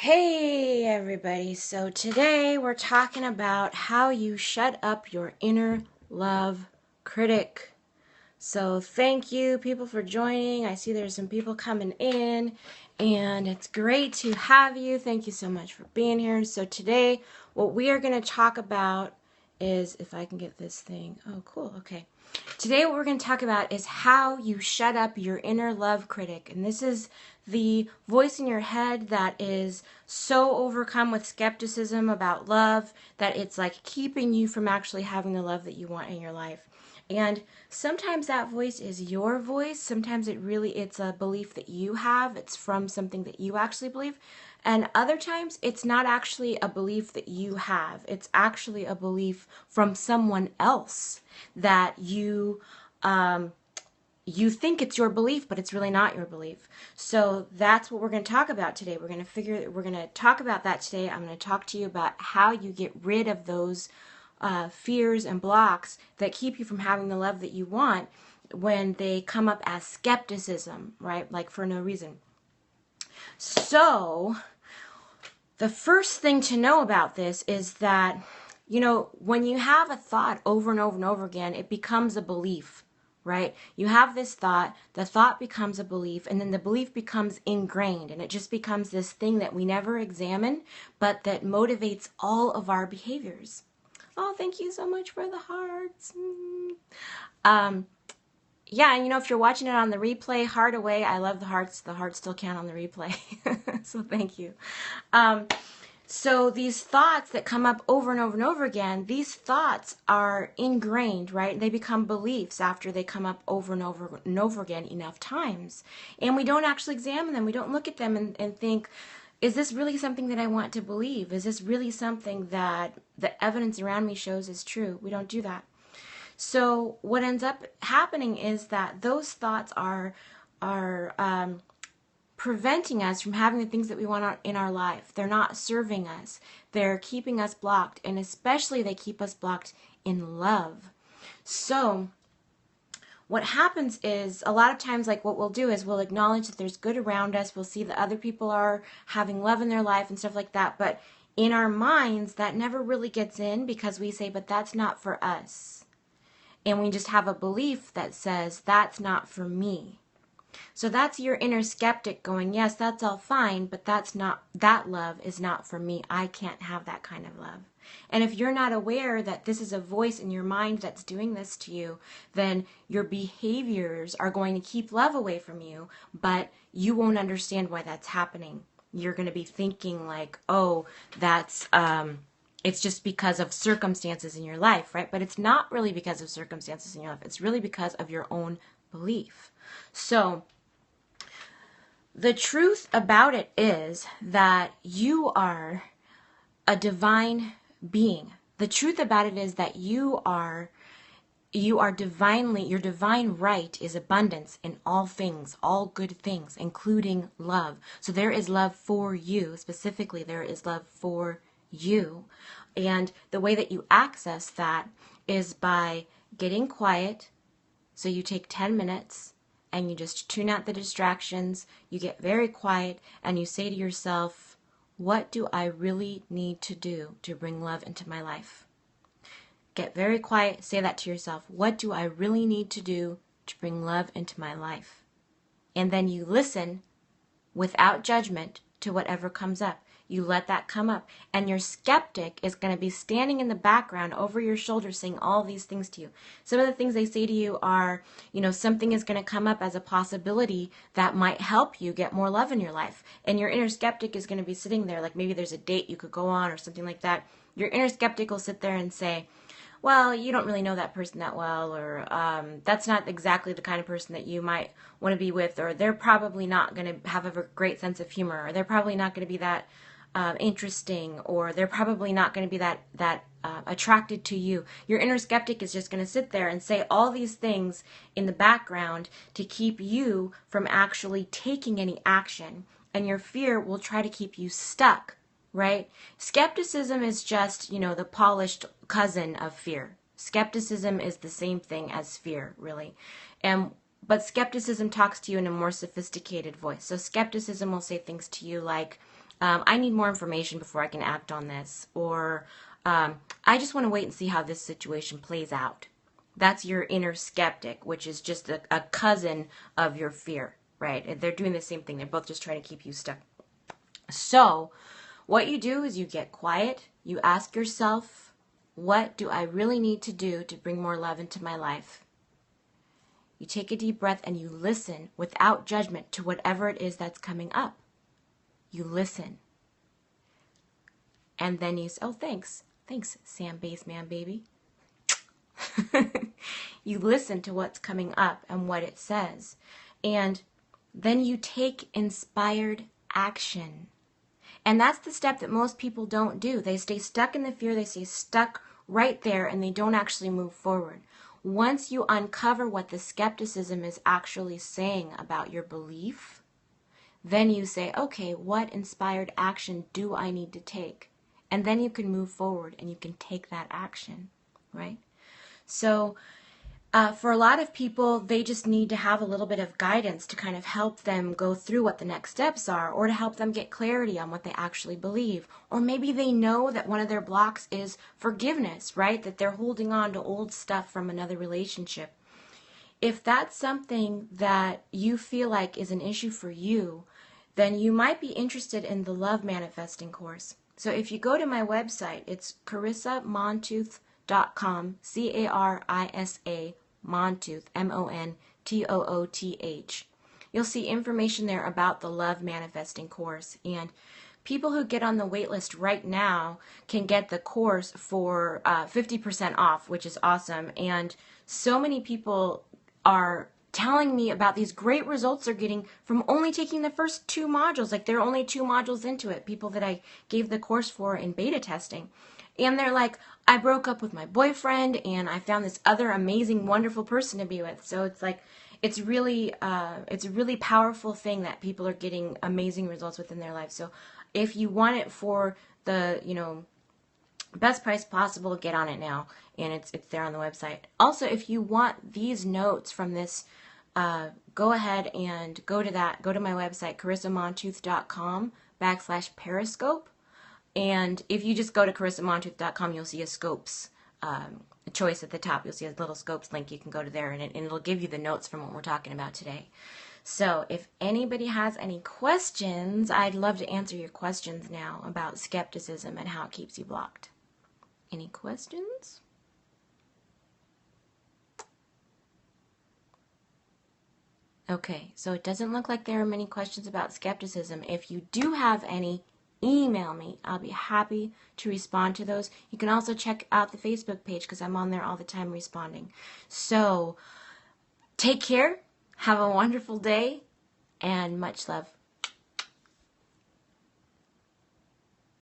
Hey everybody, so today we're talking about how you shut up your inner love critic. So thank you people for joining. I see there's some people coming in and it's great to have you. Thank you so much for being here. So today what we are going to talk about is, if I can get this thing, oh cool, okay. Today what we're going to talk about is how you shut up your inner love critic. And this is the voice in your head that is so overcome with skepticism about love that it's like keeping you from actually having the love that you want in your life. And sometimes that voice is your voice. Sometimes it's a belief that you have. It's from something that you actually believe. And other times it's not actually a belief that you have. It's actually a belief from someone else that you think it's your belief, but it's really not your belief. So that's what we're going to talk about today. We're going to talk about that today. I'm going to talk to you about how you get rid of those fears and blocks that keep you from having the love that you want when they come up as skepticism, right? Like for no reason. So the first thing to know about this is that, when you have a thought over and over and over again, it becomes a belief, right? You have this thought, the thought becomes a belief, and then the belief becomes ingrained, and it just becomes this thing that we never examine, but that motivates all of our behaviors. Oh, thank you so much for the hearts. Yeah, and if you're watching it on the replay, heart away. I love the hearts. The hearts still count on the replay. So thank you. So these thoughts that come up over and over and over again, these thoughts are ingrained, right? They become beliefs after they come up over and over and over again enough times. And we don't actually examine them. We don't look at them and think, is this really something that I want to believe? Is this really something that the evidence around me shows is true? We don't do that. So what ends up happening is that those thoughts are preventing us from having the things that we want in our life. They're not serving us. They're keeping us blocked, and especially they keep us blocked in love. So what happens is a lot of times, like what we'll do is we'll acknowledge that there's good around us. We'll see that other people are having love in their life and stuff like that. But in our minds, that never really gets in because we say, but that's not for us. And we just have a belief that says, that's not for me. So that's your inner skeptic going, yes, that's all fine, but that love is not for me. I can't have that kind of love. And if you're not aware that this is a voice in your mind that's doing this to you, then your behaviors are going to keep love away from you, but you won't understand why that's happening. You're going to be thinking like, oh, it's just because of circumstances in your life, right? But it's not really because of circumstances in your life. It's really because of your own belief. So the truth about it is that you are a divine being. The truth about it is that you are divinely, your divine right is abundance in all things, all good things, including love. So there is love for you. Specifically, there is love for you. And the way that you access that is by getting quiet. So you take 10 minutes and you just tune out the distractions. You get very quiet and you say to yourself, what do I really need to do to bring love into my life? Get very quiet, say that to yourself. What do I really need to do to bring love into my life? And then you listen without judgment to whatever comes up. You let that come up. And your skeptic is going to be standing in the background over your shoulder saying all these things to you. Some of the things they say to you are, something is going to come up as a possibility that might help you get more love in your life. And your inner skeptic is going to be sitting there, like maybe there's a date you could go on or something like that. Your inner skeptic will sit there and say, well, you don't really know that person that well, or that's not exactly the kind of person that you might want to be with, or they're probably not going to have a great sense of humor, or they're probably not going to be that interesting, or they're probably not going to be that attracted to you. Your inner skeptic is just going to sit there and say all these things in the background to keep you from actually taking any action, and your fear will try to keep you stuck. Right? Skepticism is just, the polished cousin of fear. Skepticism is the same thing as fear, really. But skepticism talks to you in a more sophisticated voice. So skepticism will say things to you like, I need more information before I can act on this, or I just want to wait and see how this situation plays out. That's your inner skeptic, which is just a cousin of your fear, right? They're doing the same thing. They're both just trying to keep you stuck. So what you do is you get quiet. You ask yourself, what do I really need to do to bring more love into my life? You take a deep breath and you listen without judgment to whatever it is that's coming up. You listen. And then you say, oh, thanks. Thanks, Sam Baseman, baby. You listen to what's coming up and what it says. And then you take inspired action. And that's the step that most people don't do. They stay stuck in the fear. They stay stuck right there, and they don't actually move forward. Once you uncover what the skepticism is actually saying about your belief, then you say, okay, what inspired action do I need to take? And then you can move forward and you can take that action, right? So for a lot of people, they just need to have a little bit of guidance to kind of help them go through what the next steps are, or to help them get clarity on what they actually believe. Or maybe they know that one of their blocks is forgiveness, right? That they're holding on to old stuff from another relationship. If that's something that you feel like is an issue for you, then you might be interested in the Love Manifesting course. So if you go to my website, it's CarissaMontooth.com, C-A-R-I-S-A, Montooth, M-O-N-T-O-O-T-H. You'll see information there about the Love Manifesting course. And people who get on the wait list right now can get the course for 50% off, which is awesome. And so many people are telling me about these great results they're getting from only taking the first 2 modules. Like, they're only 2 modules into it, people that I gave the course for in beta testing. And they're like, I broke up with my boyfriend and I found this other amazing, wonderful person to be with. So it's like, it's a really powerful thing that people are getting amazing results within their lives. So if you want it for the, best price possible, get on it now. And it's there on the website. Also, if you want these notes from this, go ahead and go to my website, CarissaMontooth.com/Periscope. And if you just go to CarissaMontooth.com, you'll see a Scopes choice at the top. You'll see a little Scopes link. You can go to there, and it'll give you the notes from what we're talking about today. So if anybody has any questions, I'd love to answer your questions now about skepticism and how it keeps you blocked. Any questions? Okay, so it doesn't look like there are many questions about skepticism. If you do have any, email me. I'll be happy to respond to those. You can also check out the Facebook page because I'm on there all the time responding. So take care, have a wonderful day, and much love.